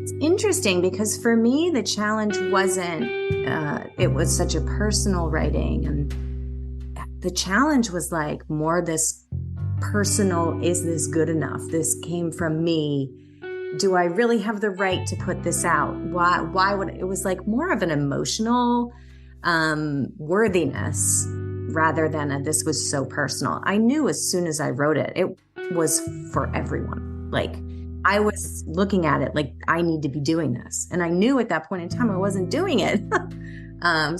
It's interesting because for me, the challenge wasn't, it was such a personal writing. And the challenge was like more this personal, is this good enough? This came from me. Do I really have the right to put this out? Why would it was like more of an emotional worthiness rather than this was so personal. I knew as soon as I wrote it, it was for everyone. Like I was looking at it like I need to be doing this. And I knew at that point in time I wasn't doing it.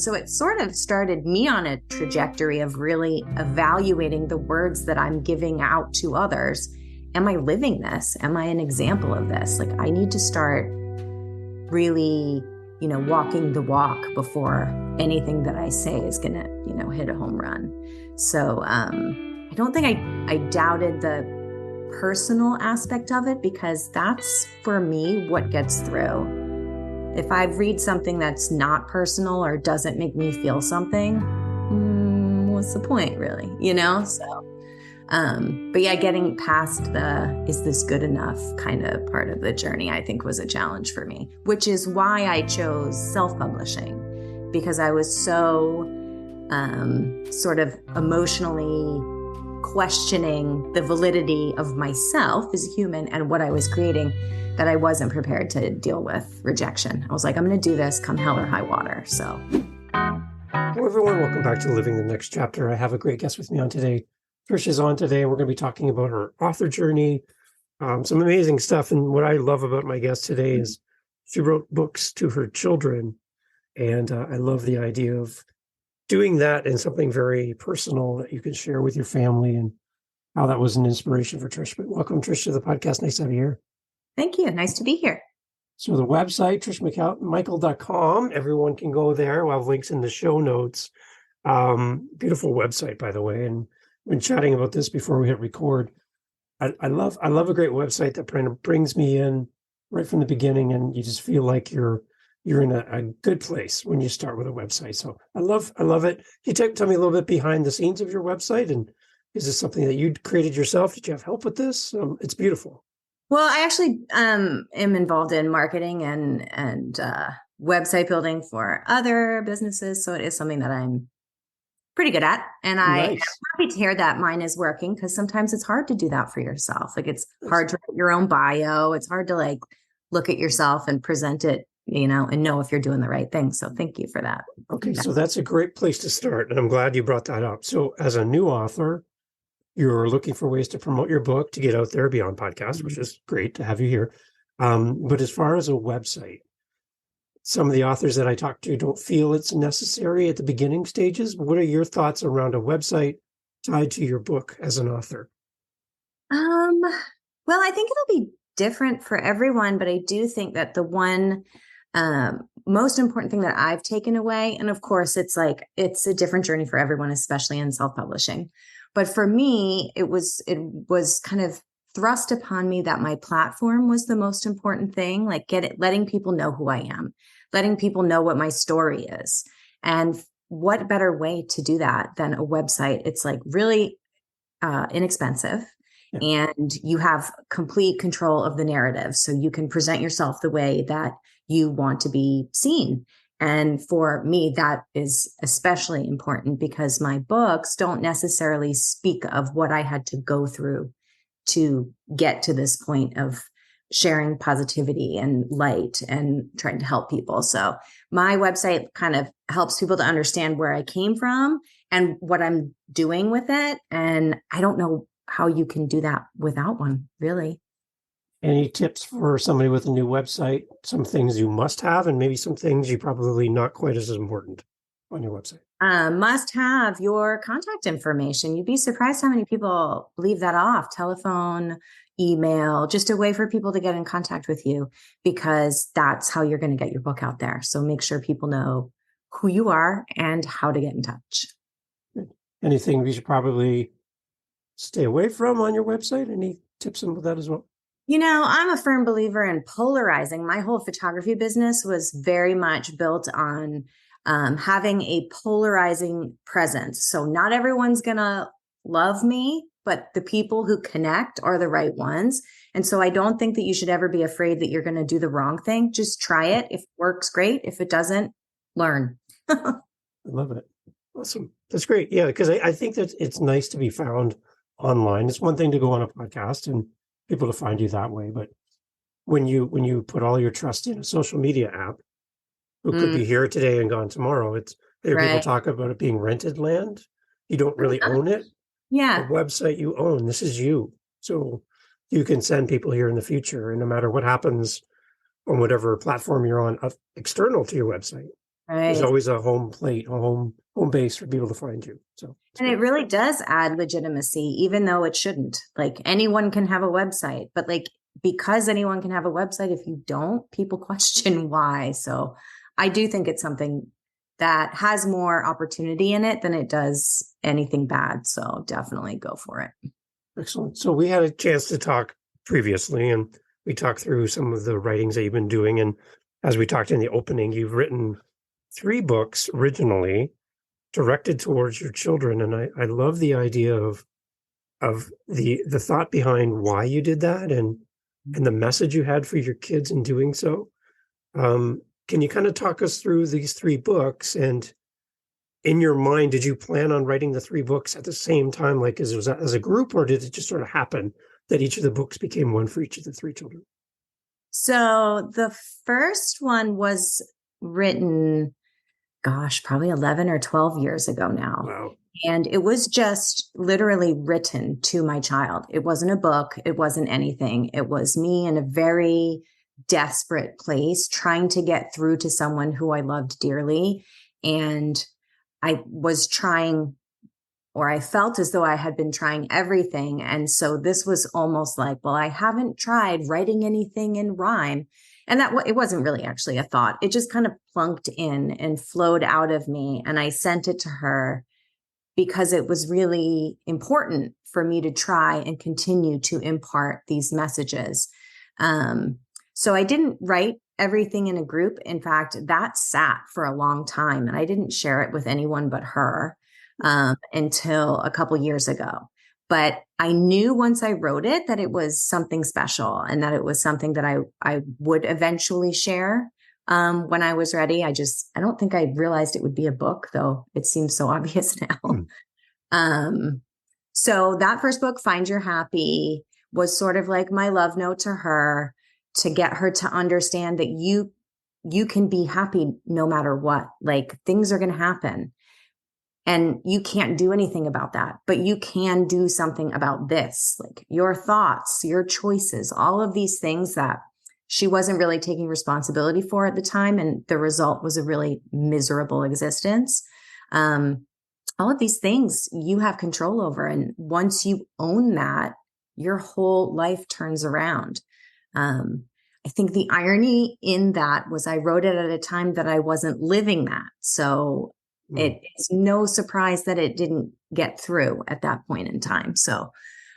So it sort of started me on a trajectory of really evaluating the words that I'm giving out to others. Am I living this? Am I an example of this? Like I need to start really, walking the walk before anything that I say is going to, hit a home run. So I don't think I doubted the personal aspect of it because that's for me what gets through. If I read something that's not personal or doesn't make me feel something, what's the point really, So, but yeah, getting past is this good enough kind of part of the journey, I think was a challenge for me, which is why I chose self-publishing because I was so sort of emotionally questioning the validity of myself as a human and what I was creating that I wasn't prepared to deal with rejection. I was like, I'm going to do this come hell or high water. So. Hello, everyone. Welcome back to Living the Next Chapter. I have a great guest with me on today. Trish is on today. We're going to be talking about her author journey, some amazing stuff. And what I love about my guest today is she wrote books to her children. And I love the idea of doing that in something very personal that you can share with your family and how that was an inspiration for Trish. But welcome, Trish, to the podcast. Nice to have you here. Thank you. Nice to be here. So the website, trishmichael.com, everyone can go there. We'll have links in the show notes. Beautiful website, by the way. And when chatting about this before we hit record, I love a great website that kind of brings me in right from the beginning, and you just feel like you're in a good place when you start with a website. So I love it. Can you tell me a little bit behind the scenes of your website? And is this something that you created yourself? Did you have help with this? It's beautiful. Well, I actually am involved in marketing and website building for other businesses. So it is something that I'm pretty good at. And I'm happy to hear that mine is working because sometimes it's hard to do that for yourself. Like it's hard to write your own bio. It's hard to like look at yourself and present it, and know if you're doing the right thing. So thank you for that. Okay. So that's a great place to start. And I'm glad you brought that up. So as a new author, you're looking for ways to promote your book, to get out there beyond podcasts, which is great to have you here. But as far as a website, some of the authors that I talk to don't feel it's necessary at the beginning stages. What are your thoughts around a website tied to your book as an author? Well, I think it'll be different for everyone, but I do think that the one most important thing that I've taken away, and of course, it's a different journey for everyone, especially in self-publishing. But for me, it was kind of thrust upon me that my platform was the most important thing, like letting people know who I am, letting people know what my story is. And what better way to do that than a website? It's like really inexpensive. Yeah. And you have complete control of the narrative. So you can present yourself the way that you want to be seen. And for me, that is especially important because my books don't necessarily speak of what I had to go through to get to this point of sharing positivity and light and trying to help people. So my website kind of helps people to understand where I came from and what I'm doing with it. And I don't know how you can do that without one, really. Any tips for somebody with a new website? Some things you must have, and maybe some things you probably not quite as important on your website. Must have your contact information. You'd be surprised how many people leave that off. Telephone, email, just a way for people to get in contact with you because that's how you're going to get your book out there. So make sure people know who you are and how to get in touch. Anything we should probably stay away from on your website? Any tips on that as well? I'm a firm believer in polarizing. My whole photography business was very much built on having a polarizing presence. So not everyone's going to love me, but the people who connect are the right ones. And so I don't think that you should ever be afraid that you're going to do the wrong thing. Just try it. If it works, great. If it doesn't, learn. I love it. Awesome. That's great. Yeah, because I think that it's nice to be found online. It's one thing to go on a podcast and people to find you that way, but when you put all your trust in a social media app, who could be here today and gone tomorrow, there people Right. talk about it being rented land. You don't really own it. Yeah. The website you own, this is you. So you can send people here in the future, and no matter what happens on whatever platform you're on, external to your website, there's Right. always a home plate, a home base for people to find you. So And it really does add legitimacy, even though it shouldn't. Like anyone can have a website, but like because anyone can have a website, if you don't, people question why. So I do think it's something that has more opportunity in it than it does anything bad. So definitely go for it. excellent. So we had a chance to talk previously, and we talked through some of the writings that you've been doing. And as we talked in the opening, you've written 3 books originally directed towards your children. And I love the idea of the thought behind why you did that and the message you had for your kids in doing so. Can you kind of talk us through these 3 books? And in your mind, did you plan on writing the 3 books at the same time, like as a group, or did it just sort of happen that each of the books became one for each of the 3 children? So the first one was written, gosh, probably 11 or 12 years ago now. Wow. And it was just literally written to my child. It wasn't a book. It wasn't anything. It was me in a very desperate place trying to get through to someone who I loved dearly. And I was trying, or I felt as though I had been trying everything. And so this was almost like, well, I haven't tried writing anything in rhyme. And it wasn't really actually a thought. It just kind of plunked in and flowed out of me. And I sent it to her because it was really important for me to try and continue to impart these messages. So I didn't write everything in a group. In fact, that sat for a long time and I didn't share it with anyone but her until a couple years ago. But I knew once I wrote it that it was something special and that it was something that I would eventually share when I was ready. I don't think I realized it would be a book, though it seems so obvious now. So that first book, Find Your Happy, was sort of like my love note to her to get her to understand that you can be happy no matter what. Like things are going to happen. And you can't do anything about that, but you can do something about this, like your thoughts, your choices, all of these things that she wasn't really taking responsibility for at the time. And the result was a really miserable existence. All of these things you have control over. And once you own that, your whole life turns around. I think the irony in that was I wrote it at a time that I wasn't living that. So it's no surprise that it didn't get through at that point in time. So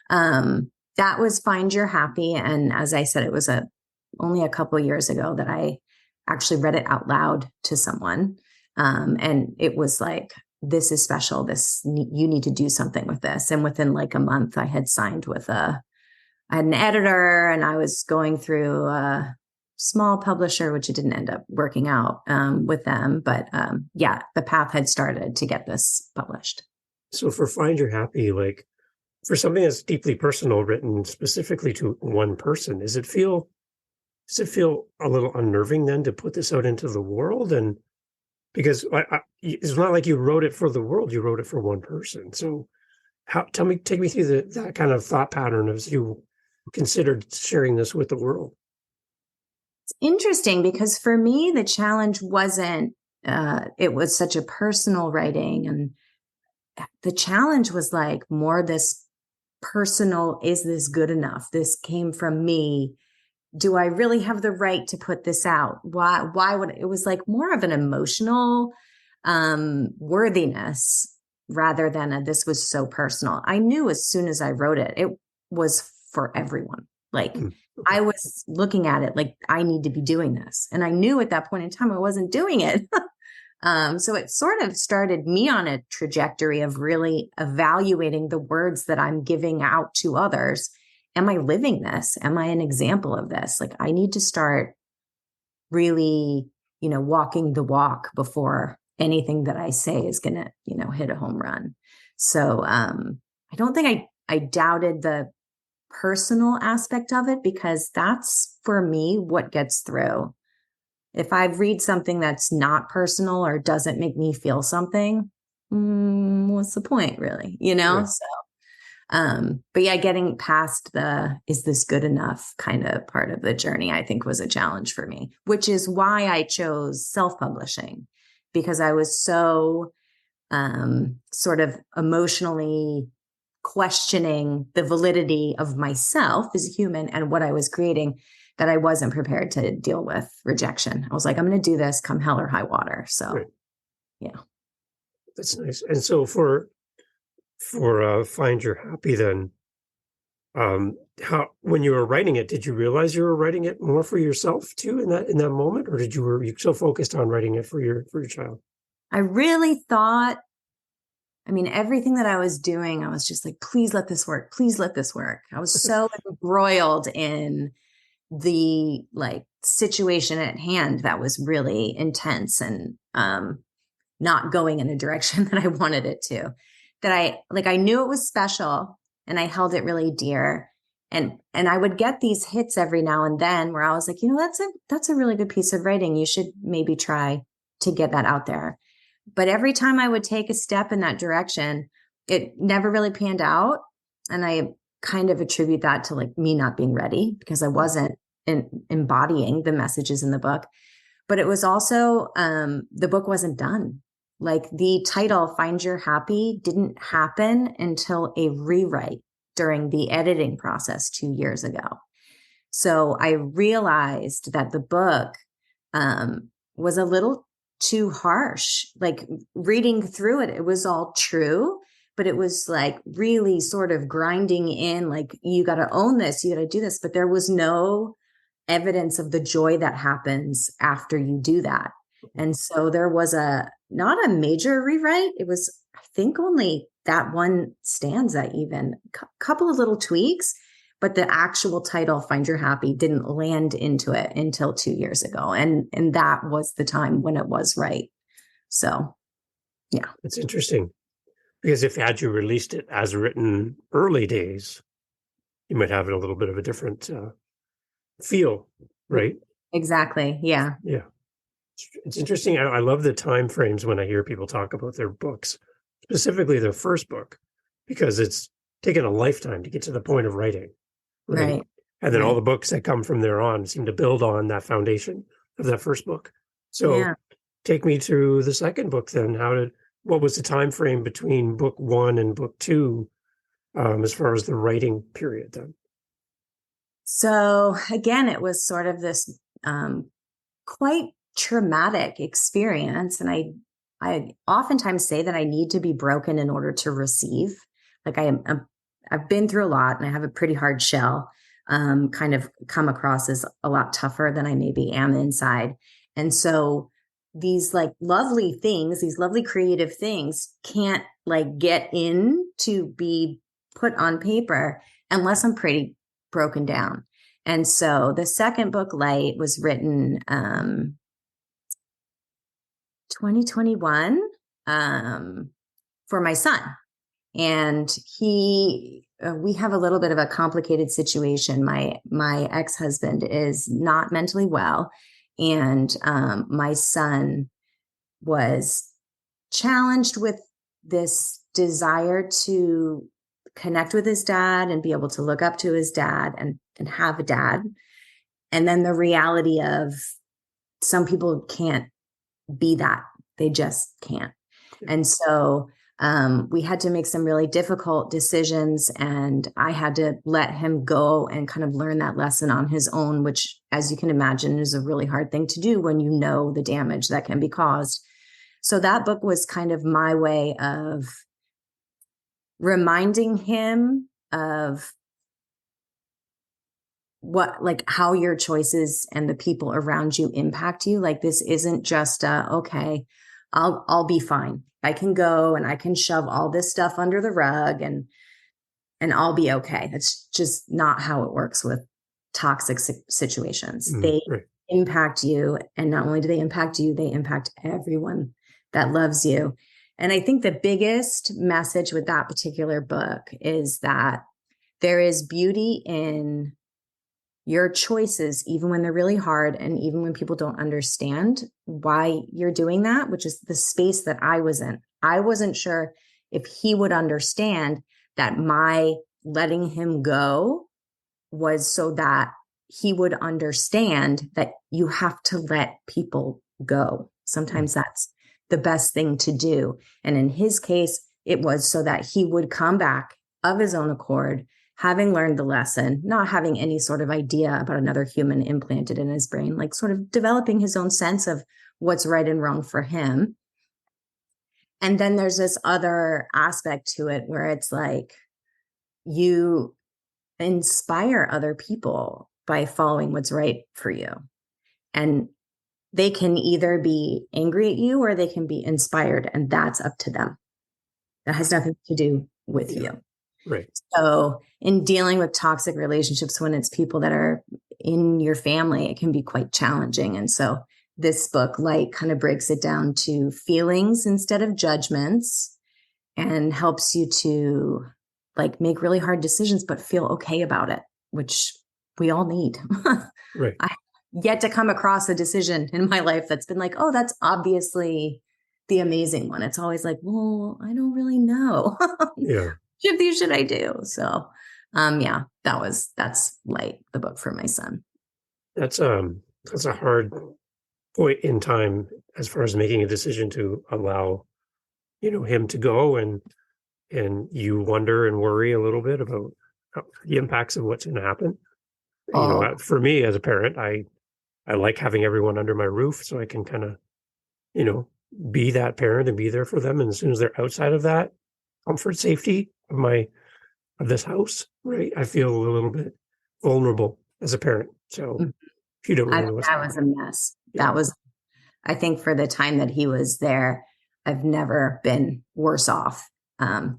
that was Find Your Happy. And as I said, it was only a couple of years ago that I actually read it out loud to someone. And it was like, this is special. You need to do something with this. And within like a month, I had signed with I had an editor and I was going through a small publisher, which it didn't end up working out with them. But yeah, the path had started to get this published. So for Find Your Happy, like for something that's deeply personal, written specifically to one person, does it feel a little unnerving then to put this out into the world? And because it's not like you wrote it for the world, you wrote it for one person. So take me through that kind of thought pattern as you considered sharing this with the world. It's interesting because for me, the challenge wasn't, it was such a personal writing. And the challenge was like more this personal, is this good enough? This came from me. Do I really have the right to put this out? Why would it was like more of an emotional worthiness rather than this was so personal. I knew as soon as I wrote it, it was for everyone. Like I was looking at it like I need to be doing this. And I knew at that point in time I wasn't doing it. So it sort of started me on a trajectory of really evaluating the words that I'm giving out to others. Am I living this? Am I an example of this? Like, I need to start really, walking the walk before anything that I say is going to, hit a home run. So I don't think I doubted the personal aspect of it, because that's for me what gets through. If I read something that's not personal or doesn't make me feel something, what's the point, really? Yeah. So but yeah, getting past the is this good enough kind of part of the journey, I think, was a challenge for me, which is why I chose self-publishing, because I was so sort of emotionally questioning the validity of myself as a human and what I was creating, that I wasn't prepared to deal with rejection. I was like, I'm going to do this come hell or high water. So, Right. yeah. That's nice. And so for Find Your Happy then, how when you were writing it, did you realize you were writing it more for yourself too in that moment, or were you so focused on writing it for your child? I really thought, I mean, everything that I was doing, I was just like, please let this work. Please let this work. I was so embroiled in the like situation at hand that was really intense and not going in a direction that I wanted it to. That I knew it was special and I held it really dear. And I would get these hits every now and then where I was like, that's a really good piece of writing. You should maybe try to get that out there. But every time I would take a step in that direction, it never really panned out. And I kind of attribute that to like me not being ready, because I wasn't embodying the messages in the book. But it was also, the book wasn't done. Like the title, Find Your Happy, didn't happen until a rewrite during the editing process 2 years ago. So I realized that the book was a little too harsh. Like reading through it, it was all true, but it was like really sort of grinding in, like, you got to own this, you got to do this. But there was no evidence of the joy that happens after you do that. And so there was not a major rewrite. It was, I think, only that one stanza, even a couple of little tweaks, but the actual title, Find Your Happy, didn't land into it until 2 years ago. And that was the time when it was right. So, yeah. It's interesting because if had you released it as written early days, you might have it a little bit of a different feel, right? Exactly. Yeah. Yeah. It's interesting. I love the time frames when I hear people talk about their books, specifically their first book, because it's taken a lifetime to get to the point of writing, right? And then all the books that come from there on seem to build on that foundation of that first book. So take me through the second book then. What was the time frame between book one and book two, as far as the writing period then? So again, it was sort of this quite traumatic experience. And I oftentimes say that I need to be broken in order to receive. Like I've been through a lot and I have a pretty hard shell, kind of come across as a lot tougher than I maybe am inside. And so these like lovely things, these lovely creative things can't like get in to be put on paper unless I'm pretty broken down. And so the second book, Light, was written 2021 for my son. And we have a little bit of a complicated situation. My ex-husband is not mentally well. And my son was challenged with this desire to connect with his dad and be able to look up to his dad and have a dad. And then the reality of some people can't be that. They just can't. And so we had to make some really difficult decisions, and I had to let him go and kind of learn that lesson on his own, which, as you can imagine, is a really hard thing to do when you know the damage that can be caused. So that book was kind of my way of reminding him of like how your choices and the people around you impact you. Like this isn't just okay, I'll be fine. I can go and I can shove all this stuff under the rug and I'll be okay. That's just not how it works with toxic situations. They Right. impact you. And not only do they impact you, they impact everyone that loves you. And I think the biggest message with that particular book is that there is beauty in your choices, even when they're really hard and even when people don't understand why you're doing that, which is the space that I was in. I wasn't sure if he would understand that my letting him go was so that he would understand that you have to let people go. Sometimes that's the best thing to do. And in his case, it was so that he would come back of his own accord, having learned the lesson, not having any sort of idea about another human implanted in his brain, like sort of developing his own sense of what's right and wrong for him. And then there's this other aspect to it where it's like you inspire other people by following what's right for you. And they can either be angry at you or they can be inspired, and that's up to them. That has nothing to do with you. Right. So in dealing with toxic relationships, when it's people that are in your family, it can be quite challenging. And so this book, Light, kind of breaks it down to feelings instead of judgments and helps you to like make really hard decisions, but feel okay about it, which we all need. Right. I yet to come across a decision in my life that's been like, oh, that's obviously the amazing one. It's always like, well, I don't really know. Yeah. Which of these should I do? So, yeah, that's Light, the book for my son. That's a hard point in time as far as making a decision to allow, him to go, and you wonder and worry a little bit about the impacts of what's going to happen. Oh, For me as a parent, I like having everyone under my roof so I can kind of, be that parent and be there for them. And as soon as they're outside of that comfort, safety of this house, right, I feel a little bit vulnerable as a parent. So if you don't really know what's that was a happening. mess. Yeah. That was, I think, for the time that he was there, I've never been worse off.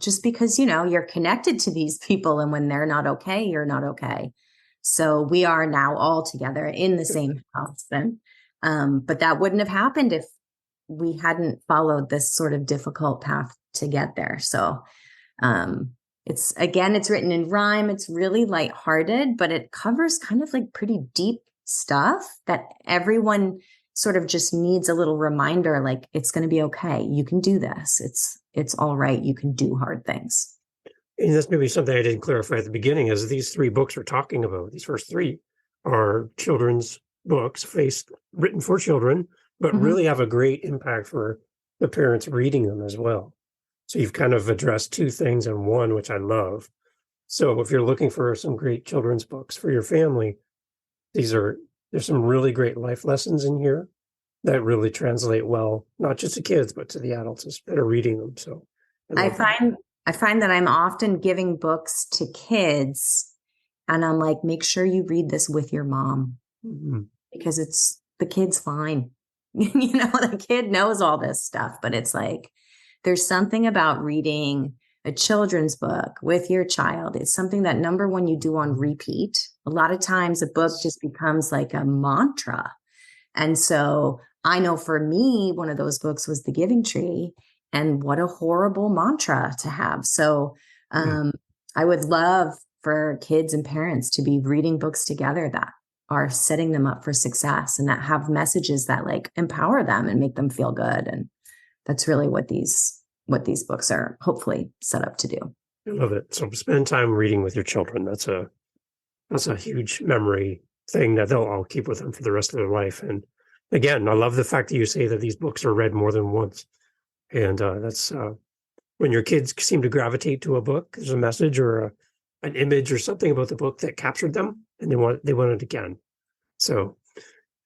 Just because, you're connected to these people, and when they're not okay, you're not okay. So we are now all together in the same house then. But that wouldn't have happened if we hadn't followed this sort of difficult path to get there. So it's written in rhyme. It's really lighthearted, but it covers kind of like pretty deep stuff that everyone sort of just needs a little reminder, like it's going to be okay. You can do this. It's all right. You can do hard things. And that's maybe something I didn't clarify at the beginning, is these three books we're talking about, these first three, are children's books written for children, but really have a great impact for the parents reading them as well. So you've kind of addressed two things in one, which I love. So if you're looking for some great children's books for your family, there's some really great life lessons in here that really translate well, not just to kids, but to the adults that are reading them. So I find that I'm often giving books to kids, and I'm like, make sure you read this with your mom, because the kid's fine. The kid knows all this stuff, but it's like, there's something about reading a children's book with your child. It's something that, number one, you do on repeat. A lot of times a book just becomes like a mantra. And so I know for me, one of those books was The Giving Tree, and what a horrible mantra to have. So I would love for kids and parents to be reading books together that are setting them up for success and that have messages that like empower them and make them feel good. And that's really what these books are hopefully set up to do. I love it. So spend time reading with your children. That's a huge memory thing that they'll all keep with them for the rest of their life. And again, I love the fact that you say that these books are read more than once. And that's when your kids seem to gravitate to a book, there's a message or an image or something about the book that captured them, and they want it again. So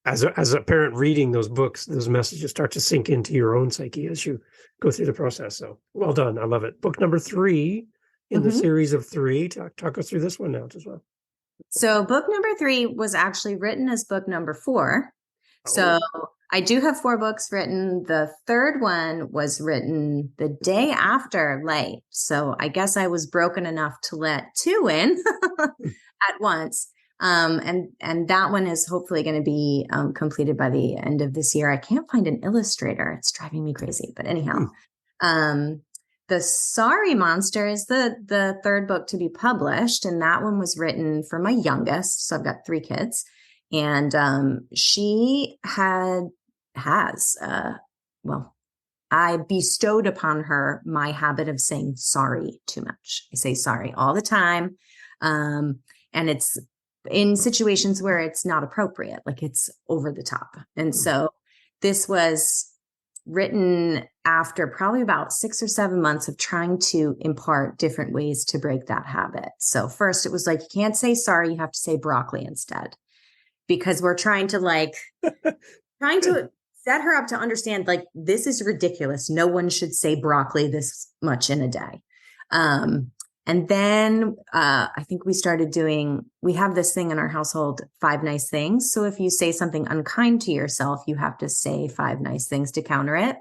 as a parent reading those books, those messages start to sink into your own psyche as you go through the process. So well done. I love it. Book number 3 in the series of 3. Talk us through this one now as well. So book number 3 was actually written as book number 4. So I do have 4 books written. The third one was written the day after Light. So I guess I was broken enough to let 2 in at once. And that one is hopefully going to be completed by the end of this year. I can't find an illustrator. It's driving me crazy. But anyhow, the Sorry Monster is the third book to be published. And that one was written for my youngest. So I've got 3 kids. And she I bestowed upon her my habit of saying sorry too much. I say sorry all the time. And it's in situations where it's not appropriate, like it's over the top. And so this was written after probably about 6 or 7 months of trying to impart different ways to break that habit. So first it was like, you can't say sorry, you have to say broccoli instead. Because we're trying to set her up to understand, like, this is ridiculous. No one should say broccoli this much in a day. And then I think we have this thing in our household, 5 nice things. So if you say something unkind to yourself, you have to say 5 nice things to counter it.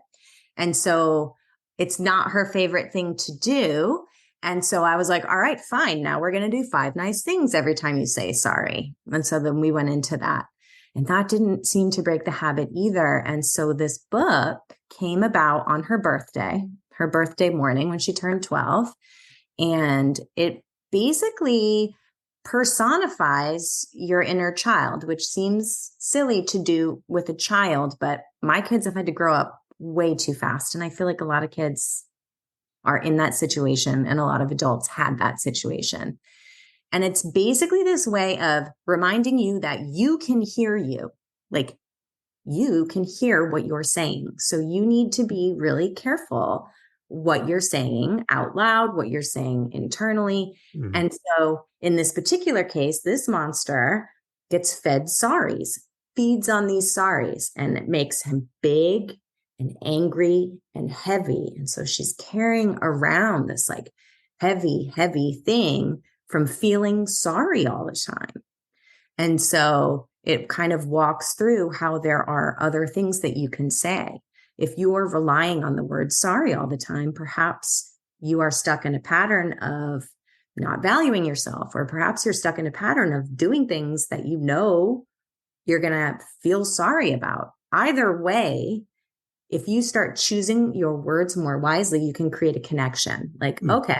And so it's not her favorite thing to do. And so I was like, all right, fine. Now we're going to do 5 nice things every time you say sorry. And so then we went into that. And that didn't seem to break the habit either. And so this book came about on her birthday morning when she turned 12. And it basically personifies your inner child, which seems silly to do with a child. But my kids have had to grow up way too fast. And I feel like a lot of kids are in that situation, and a lot of adults had that situation. And it's basically this way of reminding you that you can hear you, like you can hear what you're saying. So you need to be really careful what you're saying out loud, what you're saying internally. Mm-hmm. And so in this particular case, this monster gets fed sorries, feeds on these sorries, and it makes him big and angry and heavy. And so she's carrying around this like heavy, heavy thing from feeling sorry all the time. And so it kind of walks through how there are other things that you can say. If you are relying on the word sorry all the time, perhaps you are stuck in a pattern of not valuing yourself, or perhaps you're stuck in a pattern of doing things that you know you're going to feel sorry about. Either way, if you start choosing your words more wisely, you can create a connection. Like, okay,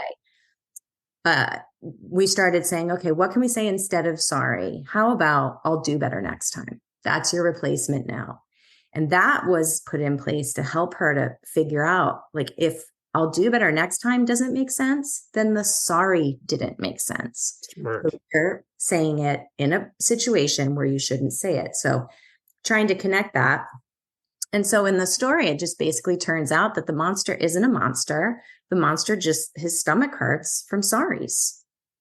we started saying, okay, what can we say instead of sorry? How about I'll do better next time? That's your replacement now. And that was put in place to help her to figure out, like, if I'll do better next time doesn't make sense, then the sorry didn't make sense. So you're saying it in a situation where you shouldn't say it. So trying to connect that. And so in the story, it just basically turns out that the monster isn't a monster. The monster just, his stomach hurts from sorries.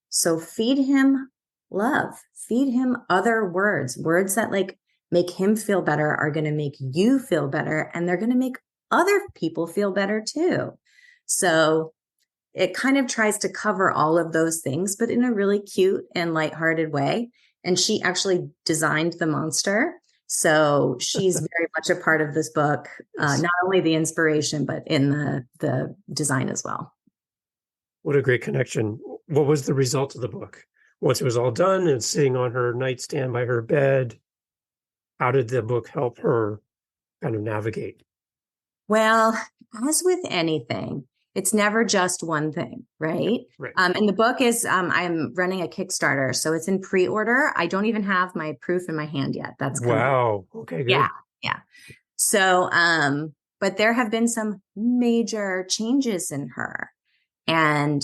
So feed him love, feed him other words that like make him feel better are going to make you feel better. And they're going to make other people feel better too. So it kind of tries to cover all of those things, but in a really cute and lighthearted way. And she actually designed the monster. So she's very much a part of this book, not only the inspiration, but in the design as well. What a great connection. What was the result of the book? Once it was all done and sitting on her nightstand by her bed, how did the book help her kind of navigate? Well, as with anything, it's never just one thing, right? And the book is, I'm running a Kickstarter, so it's in pre-order. I don't even have my proof in my hand yet. That's wow. Okay, good. Yeah. So, but there have been some major changes in her, and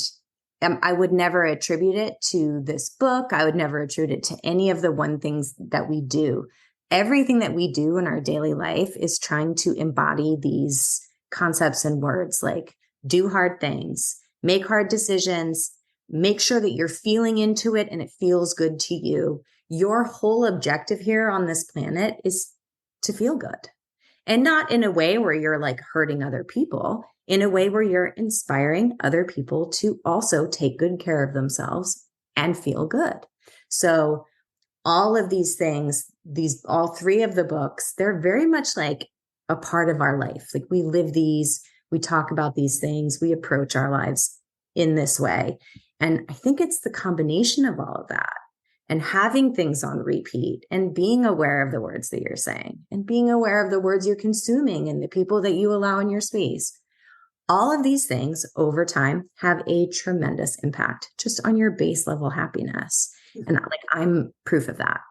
I would never attribute it to this book. I would never attribute it to any of the one things that we do. Everything that we do in our daily life is trying to embody these concepts and words, like do hard things, make hard decisions, make sure that you're feeling into it and it feels good to you. Your whole objective here on this planet is to feel good, and not in a way where you're like hurting other people, in a way where you're inspiring other people to also take good care of themselves and feel good. So all of these things, all three of the books, they're very much like a part of our life. Like we live these, we talk about these things, we approach our lives in this way. And I think it's the combination of all of that and having things on repeat and being aware of the words that you're saying and being aware of the words you're consuming and the people that you allow in your space. All of these things over time have a tremendous impact just on your base level happiness. And like, I'm proof of that,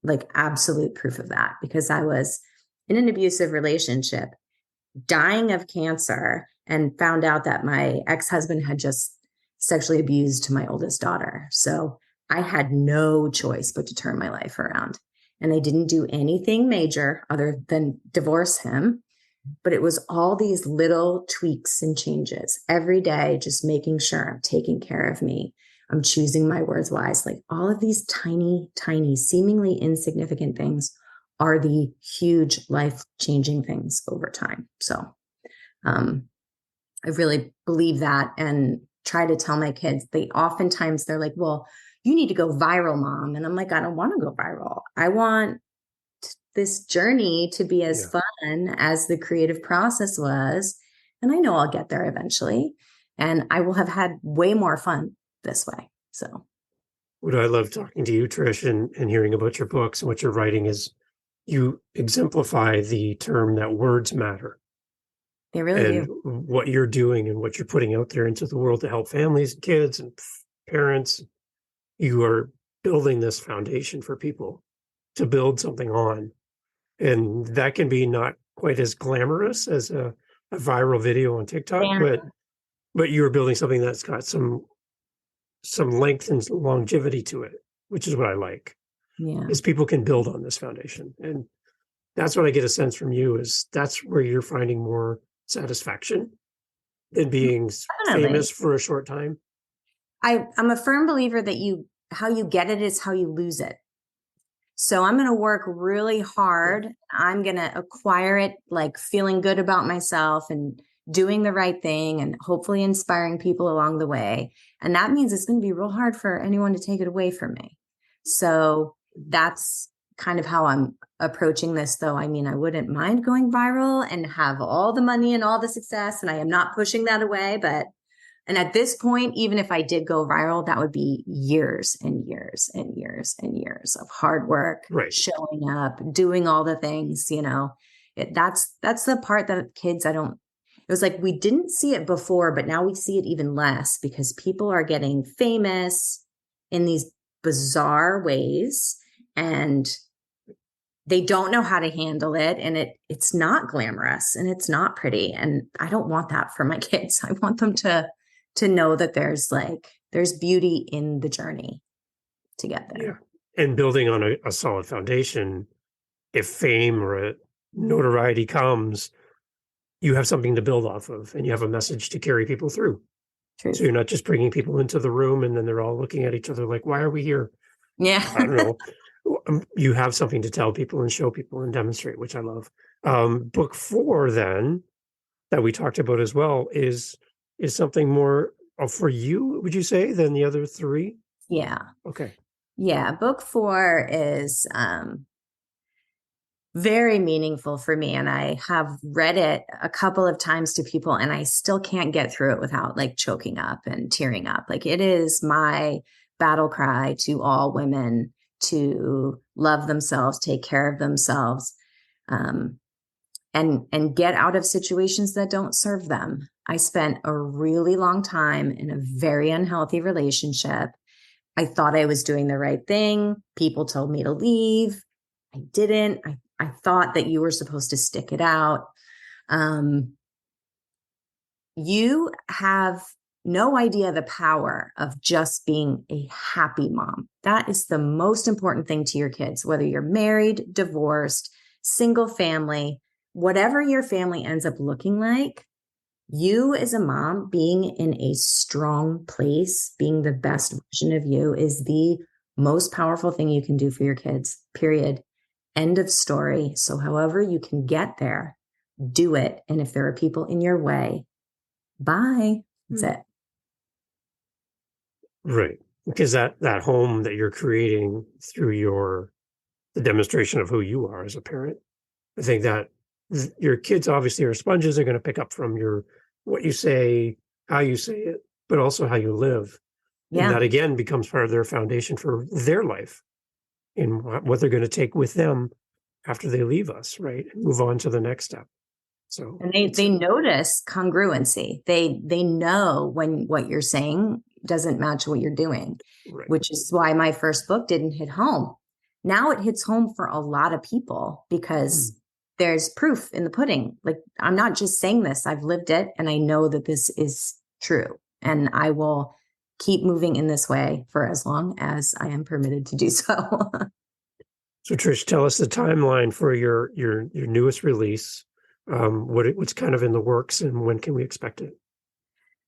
like absolute proof of that, because I was in an abusive relationship, dying of cancer, and found out that my ex-husband had just sexually abused my oldest daughter. So I had no choice but to turn my life around. And I didn't do anything major other than divorce him. But it was all these little tweaks and changes every day, just making sure I'm taking care of me. I'm choosing my words wisely. All of these tiny, tiny, seemingly insignificant things are the huge life-changing things over time. So I really believe that and try to tell my kids, they're like, well, you need to go viral, Mom. And I'm like, I don't want to go viral. I want this journey to be as fun as the creative process was. And I know I'll get there eventually. And I will have had way more fun this way. So what I love talking to you, Trish, and hearing about your books and what you're writing is you exemplify the term that words matter. They really and do. What you're doing and what you're putting out there into the world to help families and kids and parents, you are building this foundation for people to build something on. And that can be not quite as glamorous as a viral video on TikTok, but you're building something that's got some length and longevity to it, which is what I like. Yeah. Is people can build on this foundation. And that's what I get a sense from you is that's where you're finding more satisfaction than being famous for a short time. I'm a firm believer that how you get it is how you lose it. So I'm going to work really hard. I'm going to acquire it, like feeling good about myself and doing the right thing and hopefully inspiring people along the way. And that means it's going to be real hard for anyone to take it away from me. So that's kind of how I'm approaching this, though. I mean, I wouldn't mind going viral and have all the money and all the success. And I am not pushing that away, and at this point, even if I did go viral, that would be years and years and years and years of hard work, showing up, doing all the things, that's the part that kids, it was like, we didn't see it before, but now we see it even less because people are getting famous in these bizarre ways and they don't know how to handle it. And it's not glamorous and it's not pretty. And I don't want that for my kids. I want them to know that there's beauty in the journey to get there. Yeah. And building on a solid foundation, if fame or notoriety comes, you have something to build off of and you have a message to carry people through. True. So you're not just bringing people into the room and then they're all looking at each other like, why are we here? Yeah. I don't know. You have something to tell people and show people and demonstrate, which I love. Book 4 then that we talked about as well is something more for you, would you say, than the other 3? Yeah. Okay. Yeah. Book 4 is very meaningful for me. And I have read it a couple of times to people and I still can't get through it without like choking up and tearing up. Like it is my battle cry to all women to love themselves, take care of themselves, and get out of situations that don't serve them. I spent a really long time in a very unhealthy relationship. I thought I was doing the right thing. People told me to leave. I didn't. I thought that you were supposed to stick it out. You have no idea the power of just being a happy mom. That is the most important thing to your kids, whether you're married, divorced, single family, whatever your family ends up looking like. You as a mom being in a strong place, being the best version of you is the most powerful thing you can do for your kids, period. End of story. So however you can get there, do it. And if there are people in your way, bye. That's it. Right. because that home that you're creating through the demonstration of who you are as a parent, I think that your kids obviously are sponges. They're going to pick up from what you say, how you say it, but also how you live. And Yeah. that again becomes part of their foundation for their life and what they're going to take with them after they leave us, right? And move on to the next step. So And they notice congruency. They know when what you're saying doesn't match what you're doing, right. which is why my first book didn't hit home. Now it hits home for a lot of people because there's proof in the pudding. Like, I'm not just saying this, I've lived it and I know that this is true. And I will keep moving in this way for as long as I am permitted to do so. So Trish, tell us the timeline for your newest release. What's kind of in the works and when can we expect it?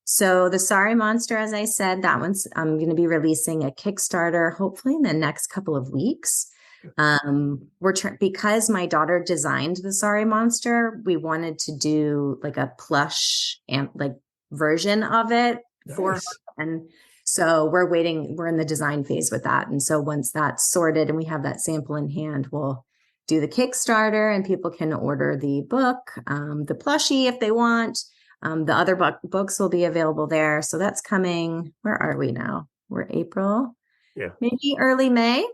So the Sorry Monster, as I said, that I'm going to be releasing a Kickstarter, hopefully in the next couple of weeks. Because my daughter designed the Sorry Monster, we wanted to do like a plush and like version of it for her. And so we're in the design phase with that. And so once that's sorted and we have that sample in hand, we'll do the Kickstarter and people can order the book, the plushie if they want. The other books will be available there. So that's coming. Where are we now? We're April. Yeah. Maybe early May.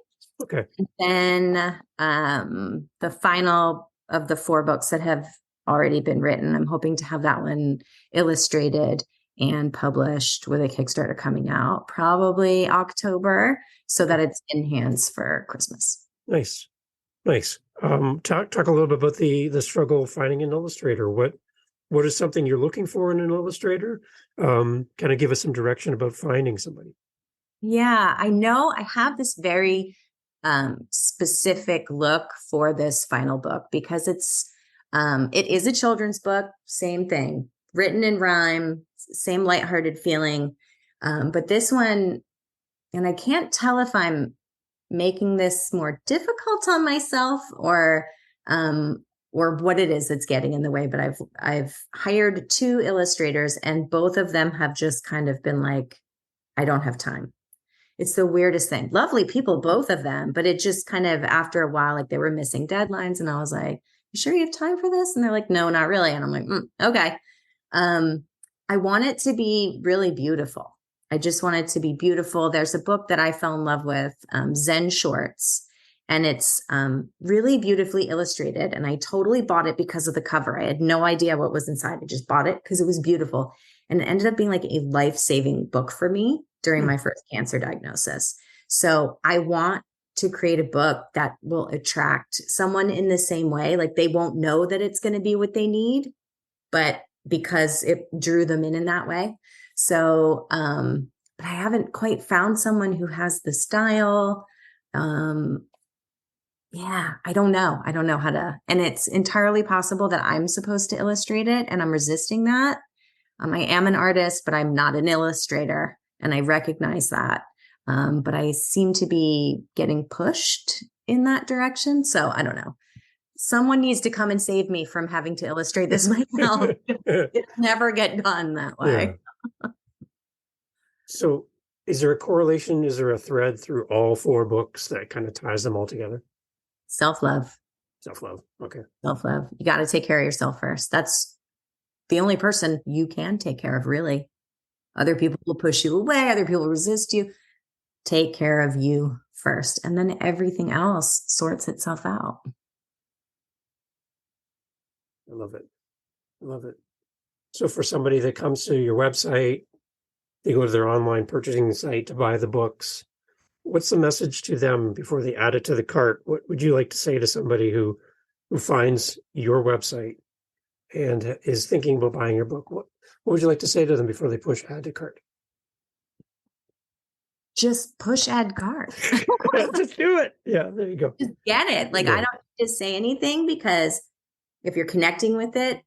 Okay. And then the final of the 4 books that have already been written, I'm hoping to have that one illustrated and published with a Kickstarter coming out probably October so that it's in hands for Christmas. Nice. Talk a little bit about the struggle of finding an illustrator. What is something you're looking for in an illustrator? Kind of give us some direction about finding somebody. Yeah, I know I have this very specific look for this final book because it is a children's book, same thing, written in rhyme, same lighthearted feeling. But this one, and I can't tell if I'm making this more difficult on myself or what it is that's getting in the way. But I've hired 2 illustrators and both of them have just kind of been like, I don't have time. It's the weirdest thing. Lovely people, both of them, but it just kind of after a while, like they were missing deadlines and I was like, you sure you have time for this? And they're like, no, not really. And I'm like, okay. I want it to be really beautiful. I just want it to be beautiful. There's a book that I fell in love with, Zen Shorts, and it's really beautifully illustrated. And I totally bought it because of the cover. I had no idea what was inside. I just bought it because it was beautiful. And it ended up being like a life-saving book for me during my first cancer diagnosis. So I want to create a book that will attract someone in the same way. Like they won't know that it's going to be what they need, but because it drew them in that way. So, but I haven't quite found someone who has the style. Yeah, I don't know. I don't know how to, and it's entirely possible that I'm supposed to illustrate it and I'm resisting that. I am an artist, but I'm not an illustrator. And I recognize that. But I seem to be getting pushed in that direction. So I don't know. Someone needs to come and save me from having to illustrate this myself. It'll never get done that way. Yeah. So is there a correlation? Is there a thread through all 4 books that kind of ties them all together? Self-love. Self-love. Okay. Self-love. You got to take care of yourself first. That's the only person you can take care of, really. Other people will push you away. Other people will resist you. Take care of you first. And then everything else sorts itself out. I love it. I love it. So for somebody that comes to your website, they go to their online purchasing site to buy the books, what's the message to them before they add it to the cart? What would you like to say to somebody who finds your website and is thinking about buying your book? What would you like to say to them before they push add to cart? Just push add cart. Just do it. Yeah, there you go. Just get it. Like, I don't need to say anything because if you're connecting with it,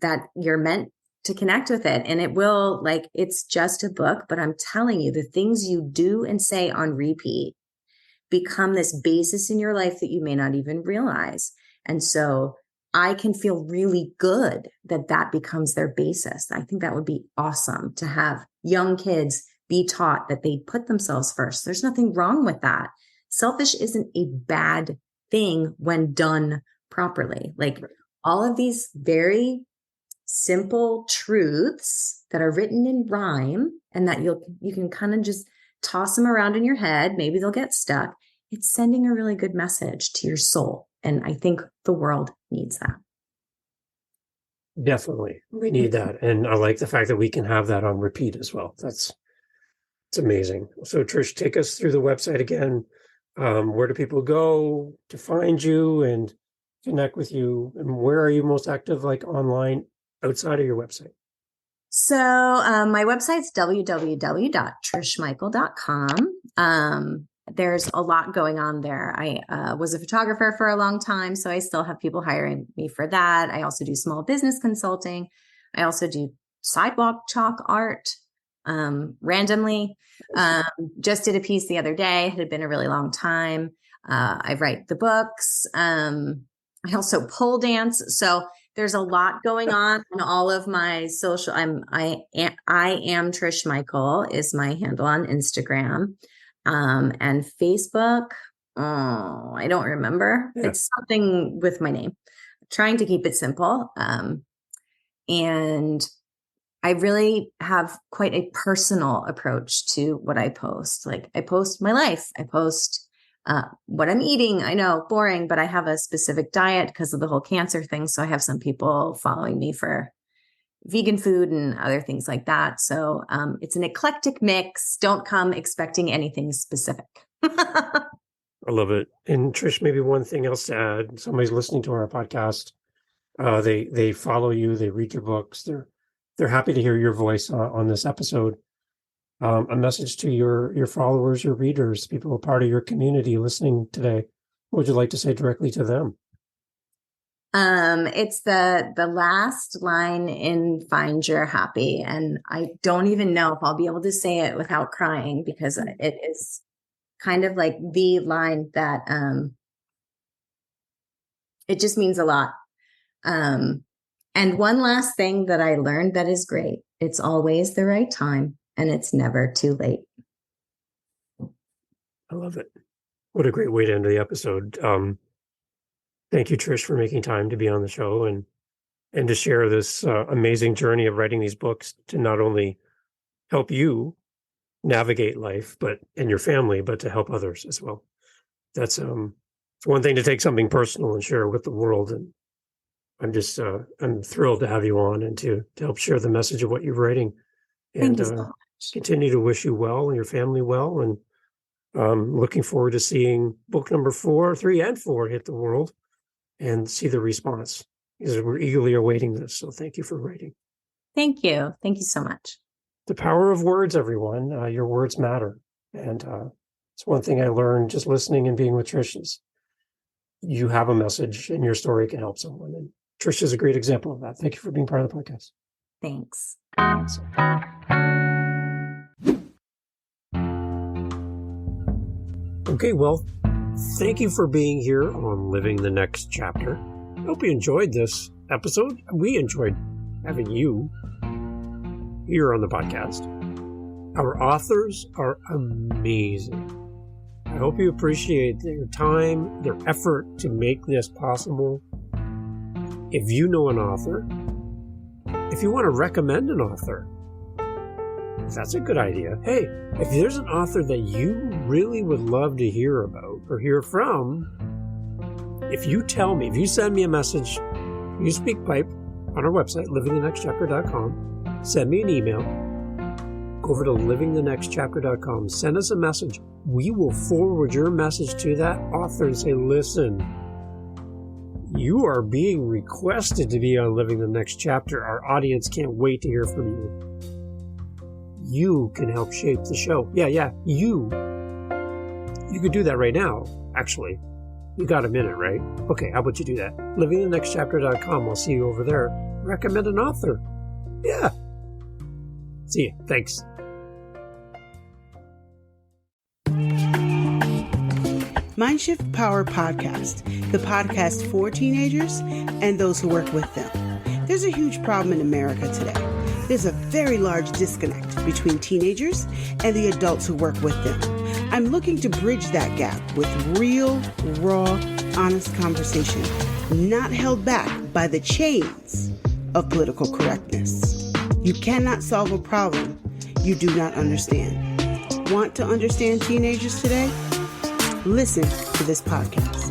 that you're meant to connect with it. And it will, like, it's just a book, but I'm telling you, the things you do and say on repeat become this basis in your life that you may not even realize. And so I can feel really good that becomes their basis. I think that would be awesome to have young kids be taught that they put themselves first. There's nothing wrong with that. Selfish isn't a bad thing when done properly. Like all of these very simple truths that are written in rhyme and that you can kind of just toss them around in your head. Maybe they'll get stuck. It's sending a really good message to your soul. And I think the world needs that. Definitely. We need that. And I like the fact that we can have that on repeat as well. It's amazing. So Trish, take us through the website again. Where do people go to find you and connect with you? And where are you most active, like online outside of your website? So my website's www.trishmichael.com. There's a lot going on there. I was a photographer for a long time, so I still have people hiring me for that. I also do small business consulting. I also do sidewalk chalk art randomly. Just did a piece the other day. It had been a really long time. I write the books. I also pole dance. So there's a lot going on in all of my social. I am Trish Michael is my handle on Instagram. And Facebook. Oh, I don't remember. Yeah. It's something with my name. I'm trying to keep it simple. And I really have quite a personal approach to what I post. Like I post my life. I post what I'm eating. I know, boring, but I have a specific diet because of the whole cancer thing. So I have some people following me for vegan food and other things like that. So it's an eclectic mix. Don't come expecting anything specific. I love it. And Trish, maybe one thing else to add. Somebody's listening to our podcast. They follow you. They read your books. They're happy to hear your voice on this episode. A message to your followers, your readers, people who are part of your community listening today. What would you like to say directly to them? It's the last line in Find Your Happy. And I don't even know if I'll be able to say it without crying because it is kind of like the line that, it just means a lot. And one last thing that I learned that is great. It's always the right time and it's never too late. I love it. What a great way to end the episode. Thank you, Trish, for making time to be on the show and to share this amazing journey of writing these books to not only help you navigate life, and your family, but to help others as well. That's it's one thing to take something personal and share with the world. And I'm just I'm thrilled to have you on and to help share the message of what you're writing. And Thank you so much. Continue to wish you well and your family well. And looking forward to seeing book number 3 and 4 hit the world. And see the response because we're eagerly awaiting this. So thank you for writing. Thank you. Thank you so much. The power of words, everyone. Your words matter. And it's one thing I learned just listening and being with Trish is you have a message and your story can help someone. And Trish is a great example of that. Thank you for being part of the podcast. Thanks. Okay, well, thank you for being here on Living the Next Chapter. I hope you enjoyed this episode. We enjoyed having you here on the podcast. Our authors are amazing. I hope you appreciate their time, their effort to make this possible. If you know an author, if you want to recommend an author, that's a good idea. Hey, if there's an author that you really would love to hear about or hear from, if you tell me, if you send me a message, you speak pipe on our website, livingthenextchapter.com, send me an email, go over to livingthenextchapter.com, send us a message. We will forward your message to that author and say, listen, you are being requested to be on Living the Next Chapter. Our audience can't wait to hear from you. You can help shape the show. Yeah, you. You could do that right now, actually. You got a minute, right? Okay, how about you do that? livingthenextchapter.com. I'll see you over there. Recommend an author. Yeah. See you. Thanks. Mindshift Power Podcast, the podcast for teenagers and those who work with them. There's a huge problem in America today. There's a very large disconnect between teenagers and the adults who work with them. I'm looking to bridge that gap with real, raw, honest conversation, not held back by the chains of political correctness. You cannot solve a problem you do not understand. Want to understand teenagers today? Listen to this podcast.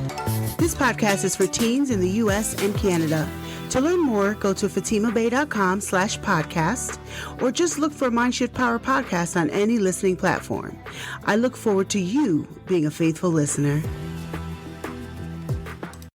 This podcast is for teens in the U.S. and Canada. To learn more, go to fatimabay.com/podcast or just look for Mindshift Power Podcast on any listening platform. I look forward to you being a faithful listener.